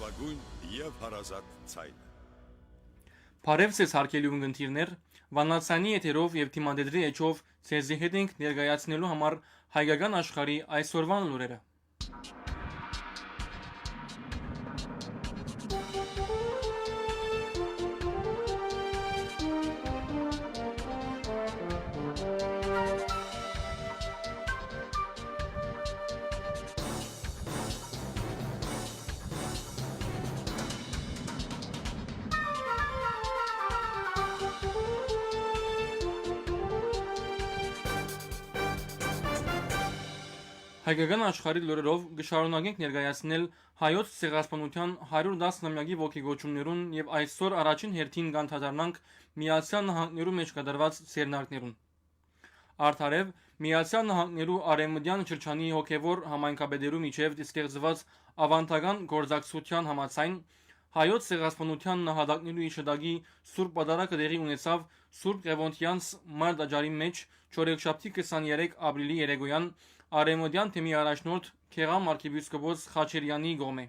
լավագույն եւ հարազատ ցայնը։ Բարև ձեզ հարգելի ունգընտիրներ, Վանացանի եթերով եւ թիմադեդրի էջով ցեզի հետ ենք ներկայացնելու համար հայկական աշխարհի այսօրվան լուրերը։ Հայկական աշխարհի լուրերով կշարունակենք ներկայացնել հայոց ցեղասպանության 110-ամյակի ողջագոչումներուն եւ այսօր առաջին հերթին կանդրադառնանք Միացյալ Նահանգներու մեջ կատարված ցերնարկներուն։ Արդարև Միացյալ Նահանգներու արևմտյան շրջանի հոգևոր համայնքաբեդերու միջև ստեղծված ավանդական գործակցության համաձայն հայոց ցեղասպանության նահատակներու իշտագի Սուրբ Պատարագը դեղի ունեցավ Սուրբ Ղևոնդյանց մարտաճարի մեջ չորեքշաբթի 23 ապրիլի երեկոյան Արևմտյան թեմի առաջնորդ Քեղամ arczepiskopos Խաչերյանի գոմե։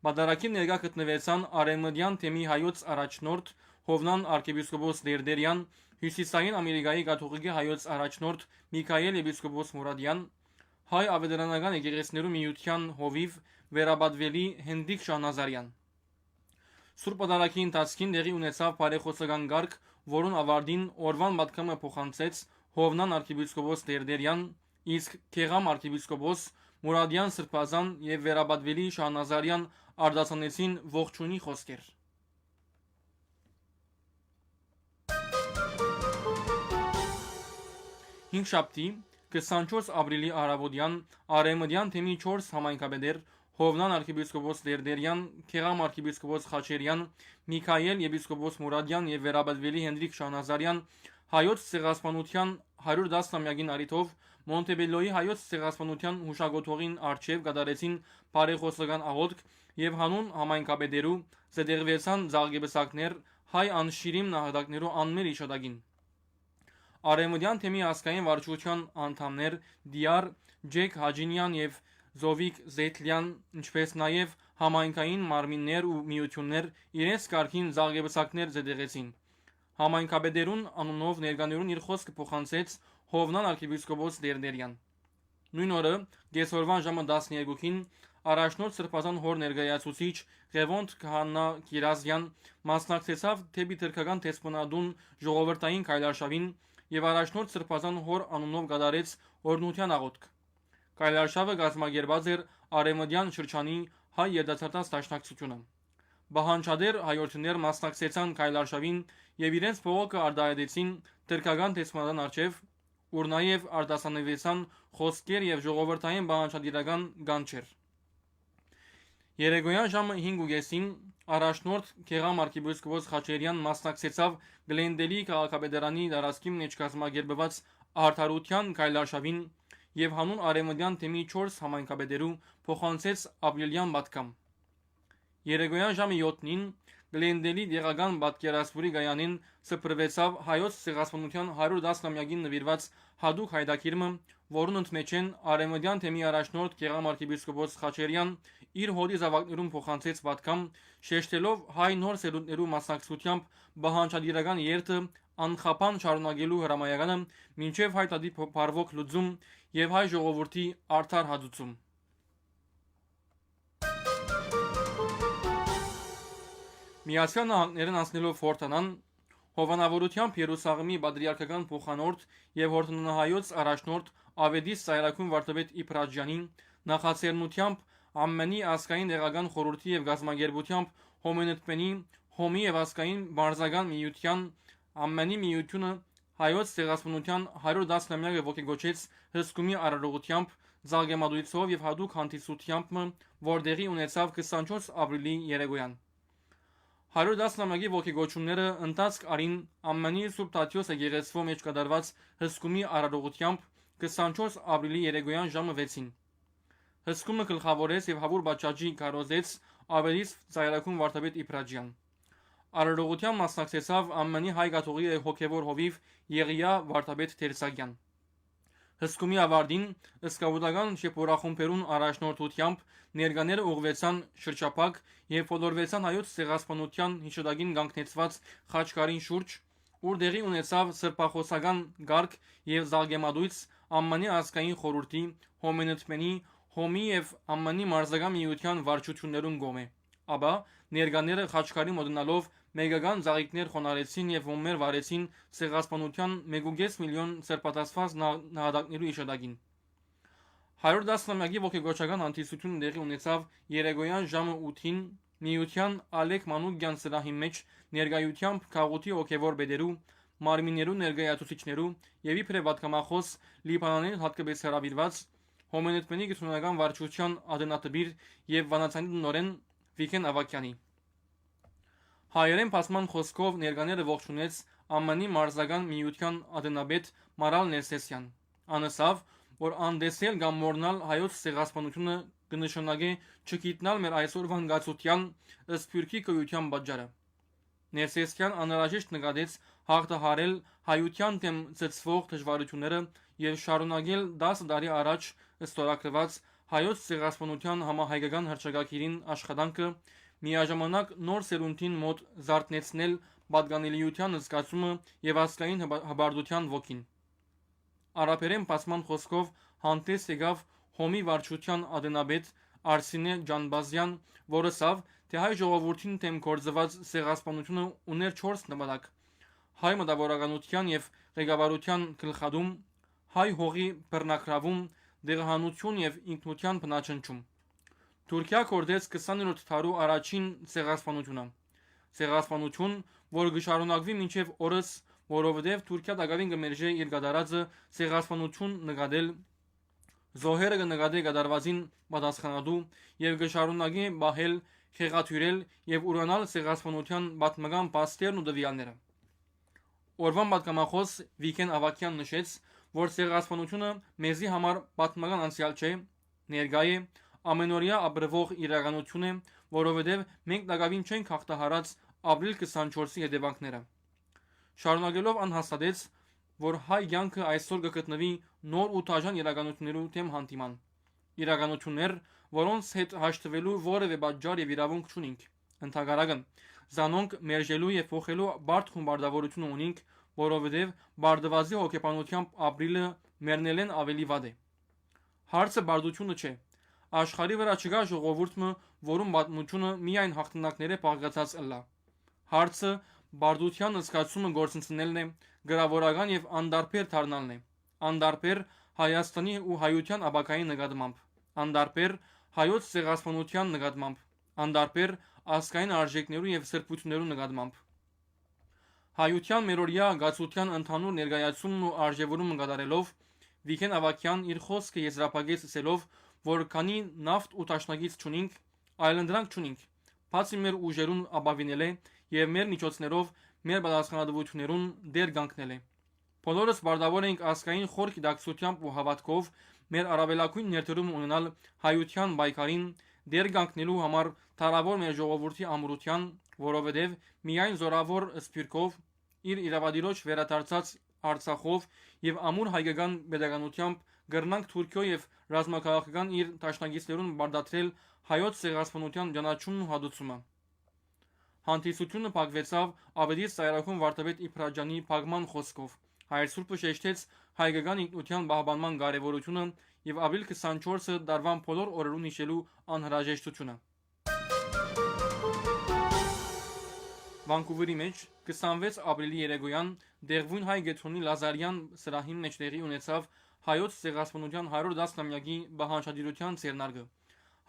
Պատարագին ներկա գտնվեցան Արևմտյան թեմի հայոց առաջնորդ Հովնան arczepiskopos Դերդերյան, Հյուսիսային Ամերիկայի կաթողիկե հայոց առաջնորդ Միքայել եպիսկոպոս Մուրադյան, հայ ավետարանական եկեղեցիներու միության հովիվ վերաբադվելի Հենրիկ Շահնազարյան։ Սուրբ Պատարագի ընթացքին դեղի ունեցավ բարեխոսական գարկ, որուն ավարտին օրվան պատգամը փոխանցեց Հովնան arczepiskopos Դերդերյան, իսկ Քեղամ arczepiskopos Մուրադյան սրբազան եւ վերաբադվելի Շահնազարյան արտասանեցին ողջունի խոսքեր։ Հինգշաբթի 24 ապրիլի առավոտյան Արևմտյան թեմի 4 համայնքաբեդեր Հովնան arczepiskopos Դերդերյան, Քեղամ arczepiskopos Խաչերյան, Միքայել եպիսկոպոս Մուրադյան եւ վերաբադվելի Հենրիկ Շահնազարյան հայոց ցեղասպանության 110-ամյակին առիթով Մոնտեբելոյի հայոց ցեղասպանության հուշագոթողին արչև կատարեցին բարեխոսական աղոթք եւ հանուն համայնքաբեդերու զետեղվեցան զարգեբսակներ հայ անշիրիմ նահատակներու անմեր իշտագին։ Արևմտյան թեմի ասկային վարչության անդամներ Դիար Ջեք Հաջինյան եւ Զովիկ Զեյթլյան, ինչպես նաեւ համայնքային մարմիններ ու միություններ իրենց կարգին զարգեբսակներ զետեղեցին։ Համայնքաբեդերուն անունով ներկաներուն իր խոսքը փոխանցեց Հովնան arczepiskopos Դերդերյան։ Նույն օրը գեսորվան ժամը 12-ին առաջնորդ սրբազան հոր ներկայացուցիչ Ղևոնդ Քահանա Կիրազյան մասնակցեցավ թեպի թրքական տեսփոնադուն ժողովրդային քայլարշավին եւ առաջնորդ սրբազան հոր անունով կատարեց օրհնության աղոթք։ Քայլարշավը կազմակերպված էր Արևմտյան շրջանի հայ երդասարտաց դաշնակցությունը։ Բահանջադեր հայորդիներ մասնակցեցան քայլարշավին եւ իրենց փողոքը արտահայտեցին թրքական տեսփոնադան արչեւ, ուր նաեւ արտասանվեցան խոսքեր եւ ժողովրդային բանջարդիրական գանչեր։ Երեկոյան ժամը 5:30-ին առաջնորդ Քեղամ arczepiskopos Խաչերյան մասնակցեցավ Գլենդելի քաղաքապետարանի դարաշքի մեջ կազմակերպված արդարության քայլարշավին եւ հանուն արևմտյան թեմի 4 համայնքաբեդերու փոխանցեց ապրիլյան պատգամ։ Երեկոյան ժամը 7-ին Գլենդելի դեղական պատկերասրահի գայանին սփռվեցավ հայոց ցեղասպանության 110-ամյակին նվիրված հadouk հայտակիրը, որուն ընդմեջ են Արևմտյան թեմի առաջնորդ Քեղամ arczepiskopos Խաչերյան իր հոդի զավակներուն փոխանցեց պատգամ, շեշտելով հայ նոր սերունդներու մասնակցությամբ բահանջադիրական երթը անխափան շարունակելու հրամայականը մինչև հայ տատի փարվոք լուծում եւ հայ ժողովրդի արդար հադուցում։ Միացյալ Նահանգներն անցնելով Ֆորտանան հովանավորությամբ Երուսաղեմի պատրիարքական փոխանորդ եւ հորդանահայոց առաջնորդ Ավետիս Սայրաքուն վարդապետ Իբրաջյանին նախաձեռնությամբ ամենի ազգային դեղական խորհրդի եւ գազագերբությամբ Հոմենետպենի Հոմի եւ ազգային բարձական միության ամենի միությունը հայոց ցեղասպանության 110-ամյակը ողջգոչեց հսկումի արարողությամբ, զարգեմատույցով եւ հadouk հանդիսությամբ, որտեղի ունեցավ 24 ապրիլի երեկոյան։ 110-ամյակի ողջգոչումները ընթացք արին ամենի Սուրբ Տաթեոս եկեղեցվո մեջ կատարված հսկումի արարողությամբ 24 ապրիլի երեկոյան ժամը 6-ին։ Հսկումը գլխավորեց եւ հավուր բաճաճի կարոզեց Ավետիս Սայրաքուն վարդապետ Իբրաջյան։ Արարողության մասնակցեցավ ամենի հայ կաթողիկե հոգևոր հովիվ Եղիա վարդապետ Թերսագյան։ Հսկումի ավարտին սկավուտական շեփորախումբերուն առաջնորդությամբ ներկաները ուղղվեցան շրջափակ եւ փոդորվեցան հայոց ցեղասպանության հիշադակին կանգնեցված խաչքարին շուրջ, ուր դեղի ունեցավ սրբախոսական գարկ եւ զարգեմադույց ԱՄՆ ազգային խորհրդի, հոմենտմենի, հոմի եւ ԱՄՆ մարզական միության վարչություններուն գոմե։ Ապա ներկաները խաչքարի մոտնալով մեգական զաղիքներ խոնարեցին եւ ոմեր վարեցին ցեղասպանության 1.5 միլիոն սրբատասված նահատակներու իշադակին։ 110-ամյակի ողջագործական անտիսությունը դեղի ունեցավ երեկոյան ժամը 8-ին միության Ալեք Մանուկյան սրահի մեջ ներկայությամբ քաղուտի օկեվոր բեդերու, մարմիններու ներկայացուցիչներու եւ իբրե վատկամախոս Լիբանանի հատկապես հրավիրված հոմենտմենի գտնական վարչության ադենատբիր եւ վանացանի նորեն Վիգեն Ավակյանի հայերեն փասման խոսքով ներկաները ողջունեց ԱՄՆ մարզական միության ադենաբեդ Մարալ Ներսեսյան։ Անասավ, որ անդեսել կամ մորնալ հայոց ցեղասպանությունը կնշանակե չգիտնալ մեր այսօրվա հանգացության սփյուռքի կոյության պատճառը։ Ներսեսյան անհրաժեշտ նկատեց հաղթահարել հայության դեմ ծծվող դժվարությունները եւ շարունակել 10 տարի առաջ ստորագրված հայոց ցեղասպանության համահայկական հռչակագիրին աշխատանքը միաժամանակ նոր սերունդին մոտ զարթնեցնել պատկանելիության զգացումը եւ ազգային հբարդության ոգին։ Արաբերեն բացման խոսքով հանդես եկավ հոմի վարչության ադենաբեդ Արսինե Ջանբազյան, որը ասավ, թե հայ ժողովրդին դեմ գործված ցեղասպանությունը ուներ 4 նպատակ. հայ մտավորականության եւ ղեկավարության գլխադում, հայ հողի բռնակրավում, դեղահանություն եւ ինքնության բնաճնճում։ Թուրքիա կորդեց 20-րդ դարու առաջին ցեղասպանությունը։ Ցեղասպանություն, որը կշարունակվի մինչև օրս, որովհետև Թուրքիա դակավին կմերժե իր կատարածը ցեղասպանություն նկատել, զոհերը կնկատի կատարվածին պատասխանատու եւ կշարունակի բահել, խեղաթյուրել եւ ուրանալ ցեղասպանության պատմական փաստերն ու դվյալները։ Օրվան պատգամախոս Վիգեն Ավակյան նշեց, որ ցեղասպանությունը մեզի համար պատմական անցյալ չէ, ներկա է, ամենօրյա ապրվող իրականություն է, որովհետև մենք դակավին չենք հաղթահարած ապրիլ 24-ի հետևանքները։ Շարունակելով անհաստատեց, որ հայ կյանքը այսօր կգտնվի նոր ու դաժան իրականություններու դեմ հանդիման։ Իրականություններ, որոնց հետ հաշտվելու որևէ պատճառ եւ իրավունք չունենք։ Ընդհանրական, զանոնք մերժելու եւ փոխելու բարդ խմբարդավորություն ունենք, որովհետև բարդվածի հոգեբանությամբ ապրիլը մեռնելեն ավելի վատ է։ Հարցը բարդությունը չէ։ Աշխարհի վրա չկա ժողովուրդը, որում պատմությունը միայն հաղթանակները բաղկացած ըլլա։ Հարցը բարդության զգացումը գործընծնելն է, գրավորական եւ անդարբեր դառնալն է։ Անդարբեր Հայաստանի ու հայության ապակայի նկատմամբ, անդարբեր հայոց ցեղասպանության նկատմամբ, անդարբեր ազգային արժեքներու եւ սրբություններու նկատմամբ։ Հայության մերօրյա գացության ընդհանուր ներկայացումն ու արժևորումը կատարելով Վիգեն Ավակյան իր խոսքը եզրափակեց ասելով, որ քանի նավթ ու տաշնակից չունենք, այլընտրանք չունենք, բացի մեր ուժերուն ապավինել է եւ մեր միջոցներով մեր պատասխանատվություններուն դեր կանգնել է։ Բոլորս բարդավոր ենք ազգային խոր գիտակցությամբ ու հավատքով մեր առավելագույն ներդրում ունենալ հայության պայքարին դեր կանգնելու համար թարավոր մեր ժողովրդի ամրության, որովհետև միայն զորավոր սփյուռքով իր իրավադիրոջ վերադարձած Արցախով եւ ամուր հայկական pedagogiությամբ գրնանք Թուրքիո եւ ռազմաքաղաքական իր տաշնակիցներուն բարդացրել հայոց ցեղասպանության ճանաչումն ու հադուցումը։ Հանդիսությունը փակվեցավ ավելի ծայրահուն վարդապետ Իբրաջանի փակման խոսքով։ Հայր Սուրբը շեշտեց հայկական ինքնության պահպանման կարևորությունը եւ ապրիլ 24-ը դարվան բոլոր օրերուն հիշելու անհրաժեշտությունը։ Վանկուվերի մեջ 26 ապրիլի երեկոյան Դեղվուն հայ գեթոնի Լազարյան սրահի մեջ տեղի ունեցավ հայոց ցեղասպանության 110-ամյակի բահանջադիրության ցերնարգը։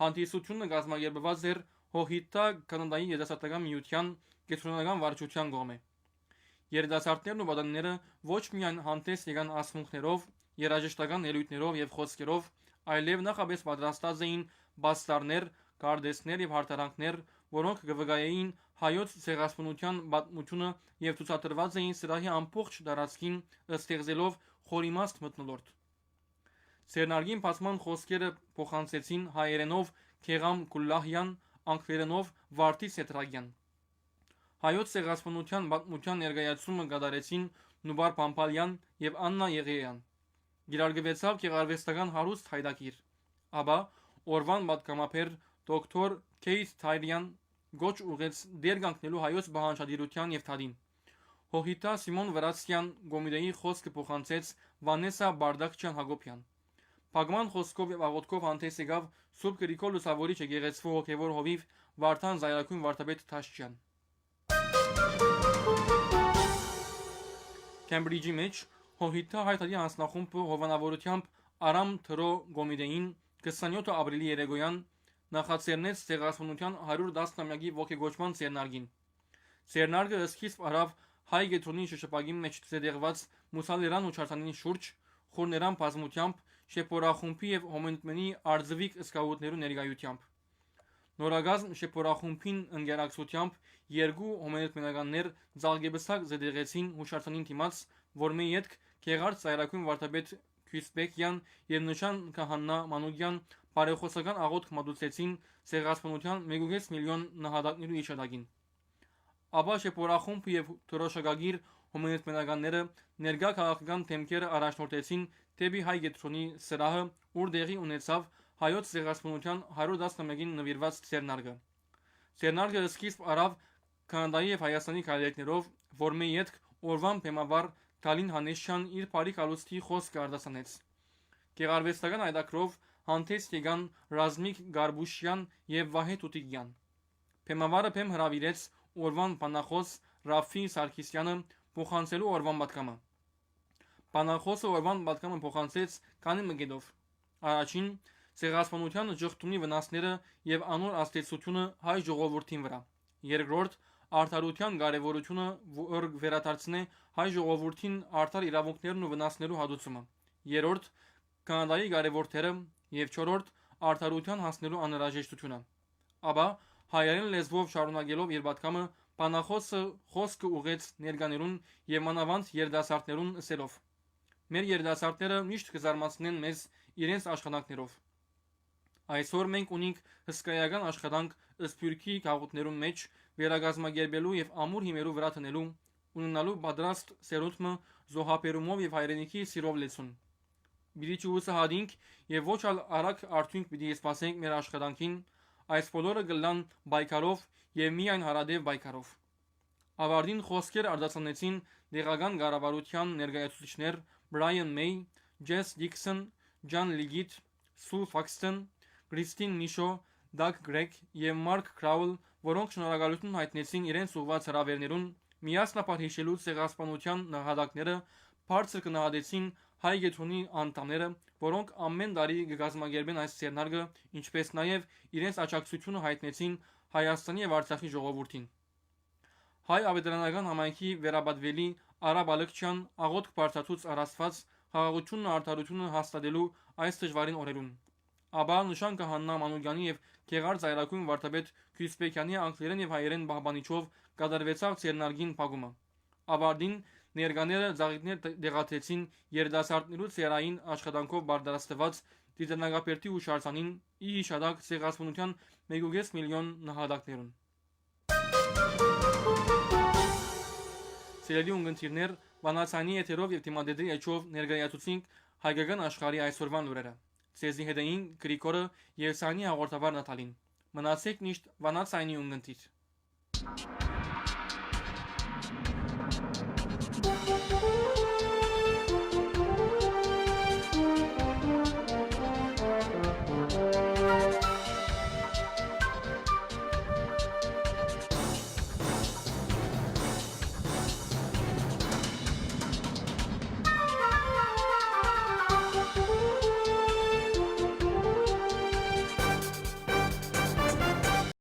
Հանդիսությունը կազմակերպված էր Հոհիտա կանադայի երիտասարդական միության գեթոնական վարչության կողմէ։ Երիտասարդներն ու պատանիները ոչ միայն հանդես եկան ասմունքներով, երաժշտական ելույթներով եւ խոսքերով, այլև նախապես պատրաստած էին բաստարներ, կարդեսներ եւ հարթարանքներ, որոնք կվկայեին հայոց ցեղասպանության պատմությունը եւ ցուցադրված էին սրահի ամբողջ տարածքին ստեղծելով խորիմաստ մթնոլորտ։ Ցերնարգին բացման խոսքերը փոխանցեցին հայերենով Քեղամ Գուլլահյան, անգլերենով Վարդի Սետրագյան։ Հայոց ցեղասպանության պատմության ներկայացումը կատարեցին Նուբար Պամպալյան եւ Աննա Եղեյան։ Գիրարգվեցավ գեղարվեստական հարուստ հայդակիր։ Ապա օրվան պատգամաբեր դոկտոր Քեյթ Թայրյան գոչ ուղեց դեր կանգնելու հայոց բանջարդիրության եւ թադին։ Հոհիտա Սիմոն Վրացյան Գոմիդեի խոսքը փոխանցեց Վանեսա Բարդակչյան Հակոբյան։ Փագման խոսքով եւ աղոթքով հանդես եկավ Սուրբ Գրիգոր Լուսավորիչը գեղեցկու հոգեվոր հովիվ Վարդան Զայրակույն Վարդապետ Թաշչյան։ Քեմբրիջի մեջ Հոհիտա հայտարարի անձնախումբը հովանավորությամբ Արամ Թրո Գոմիդեին 27 ապրիլի երեկոյան նախաձեռնեց ցեղասպանության 110-ամյակի ողջագործման ցերնարգին։ Ցերնարգը սկիզբ արավ հայ գետրոնի շրջապագի մեջ ցեդեղված մուսալերան ու չարթանին շուրջ խորներան բազմությամբ շեփորախումբի եւ հոմենտմենի արձվիկ սկաուտներու ներկայությամբ։ Նորագազմ շեփորախումբին ընկերակցությամբ երկու հոմենտմենականներ ցալգեբսակ զդեղեցին հուշարձանին դիմաց, որ մի յետք Գեղարդ Զայրակույն Վարդապետ Քյուսպեկյան եւ նշան Քահանա Մանուկյան բարեխոսական աղոթք մատուցեցին ցեղասպանության 1.5 միլիոն նահատակներու իջադակին։ Ապա շեփորախումբը եւ թրոշակագիր հոմենտմենականները ներկա քաղաքական թեմքերը առաջնորդեցին դեպի հայ գետրոնի սրահը, ուր դեղի ունեցավ հայոց ցեղասպանության 110-ամյակին նվիրված ցերնարգը։ Ցերնարգը սկիզբ արավ Կանադայի եւ Հայաստանի քայլերներով, որ մի յետք օրվան բեմավար Գալին Հանեսյան իր բարի կալուստի խոսքը արտասանեց։ Գեղարվեստական այդակրով հանդես եկան Ռազմիկ Գարբուշյան եւ Վահե Տուտիկյան։ Բեմավարը բեմ հրավիրեց օրվան բանախոս Ռաֆի Սարգսյանը փոխանցելու օրվան պատգամը։ Բանախոսը օրվան պատգամը փոխանցեց Կանի Մգեդով։ Առաջին ցեղասպանության ժխտումի վնասները եւ անոր աստեցությունը հայ ժողովրդին վրա։ Երկրորդ արդարության կարևորությունը, որ վերադարձնե հայ ժողովրդին արդար իրավունքներն ու վնասներու հատուցումը։ Երրորդ Կանադայի կարևոր թերը եւ չորրորդ արդարության հասնելու անհրաժեշտությունը։ Ապա հայերեն լեզվով շարունակելով իր պատգամը բանախոսը խոսքը ուղեց ներկաներուն եւ մանավանդ երդասարտներուն ասելով. Մեր երդասարտները միշտ կզարմացնեն մեզ իրենց աշխատանքներով։ Այսօր մենք ունենք հսկայական աշխատանք ըսպյուրքի գաղութներում մեջ վերագազմագերբելու եւ ամուր հիմերու վրա տնելու, ունենալու պատրաստ սերունդը զոհապերումով եւ հայրենիքի սիրով լեցուն։ Բիդիչի հադինք եւ ոչ արագ արդյունք պիտի սպասենք մեր աշխատանքին, այս բոլորը գլան բայկարով եւ միայն հարադեւ բայկարով։ Ավարտին խոսքեր արտասանեցին դեղական կառավարության ներկայացուցիչներ Բրայան Մեյ, Ջես Դիքսոն, Ջան Լիգիտ, Սու Ֆաքստոն, Քրիստին Միշո, Դագ Գրեգ եւ Մարկ Քրաուլ, որոնք շնորհակալություն հայտնեցին իրենց ուղղված հրավերներուն, միասնապար հիշելու ցեղասպանության նահատակները, բարձր կնահատեցին հայ գետրոնի անդամները, որոնք ամեն տարի կգազմագերբեն այս ցերնարգը, ինչպես նաեւ իրենց աջակցությունը հայտնեցին Հայաստանի եւ Արցախի ժողովրդին։ Հայ ավետարանական համայնքի վերաբադվելի Արա Բալыкչյան աղոթք բարձրացուց առասված խաղաղությունն ու արդարությունը հաստատելու այս դժվարին օրերուն։ Ապա նշան Քահանա Մանուկյանի եւ Գեղարդ Զայրակույն Վարդապետ Քյուսպեկյանի անգլերեն եւ հայերեն բահբանիչով կատարվեցավ ցերնարգին փակումը։ Ավարտին ներկաները ծաղիկներ դեղացեցին երդասարտներու ցերային աշխատանքով բարդարաստված դիզայնագապերտի ու շարժանին ի հիշադակ ցեղասպանության 1.5 միլիոն նահատակներուն։ Սիրելի ունգընտիրներ, բանացանի եթերով եւ թիմադեդի էջով ներկայացուցինք հայկական աշխարհի այսօրվան լուրերը։ Ցեզի հետ էին Գրիգորը եւ Սանի հաղորդավար Նատալին։ Մնացեք միշտ բանացանի ունգընտիր։